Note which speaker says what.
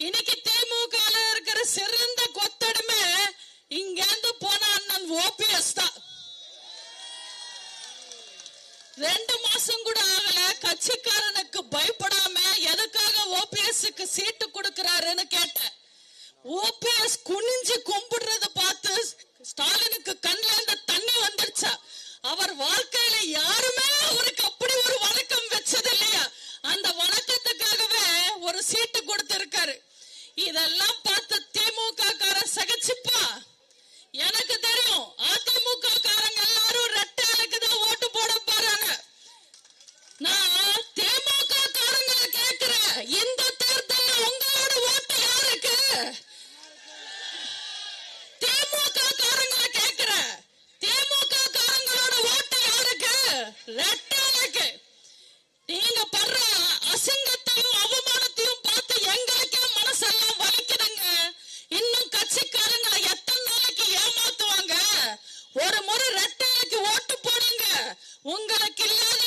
Speaker 1: இன்னைக்கு திமுக இருக்கிற சிறந்த கொத்தடிமை இங்க இருந்து போன அண்ணன் ஓபிஎஸ் தான். 2 மாசம் கூட ஆகல, கட்சிக்காரனுக்கு பயப்படாம எதுக்காக ஓபிஎஸ்க்கு சீட்டு கொடுக்கிறாருன்னு கேட்டேன். ஓபிஎஸ் குனிஞ்சு கும்பிடுறத பார்த்து ஸ்டாலினுக்கு கண்ணுல இருந்து தண்ணி வந்துருச்சா? அவர் வாழ்க்கையில யாருமே அவருக்கு அப்படி ஒரு வணக்கம் வச்சது இல்லையா? அந்த வணக்கத்துக்காகவே ஒரு சீட்டு கொடுத்திருக்காரு. இதெல்லாம் பார்த்து திமுக காரன் சகிச்சுப்பா? எனக்கு தெரியும், அதிமுக காரங்க எல்லாரும் ரெட்டையாளுக்கு தான் ஓட்டு போட போறாங்க. நான் திமுக காரங்களை கேட்கிறேன், இந்த தேர்தலில் உங்களோட ஓட்டு யாருக்கு? திமுக காரங்களை கேட்கிறேன், திமுக காரங்களோட ஓட்டு யாருக்கு? ரெட்டையாளுக்கு. நீங்க படுற அசிங்கத்தையும் அவமானத்தையும் பார்த்து எங்களுக்கே மனசெல்லாம் வலிக்குதுங்க. இன்னும் கட்சிக்காரங்களை எத்தனை நாளைக்கு ஏமாத்துவாங்க? ஒரு முறை ரெட்டையாளுக்கு ஓட்டு போடுங்க. உங்களுக்கு இல்லாத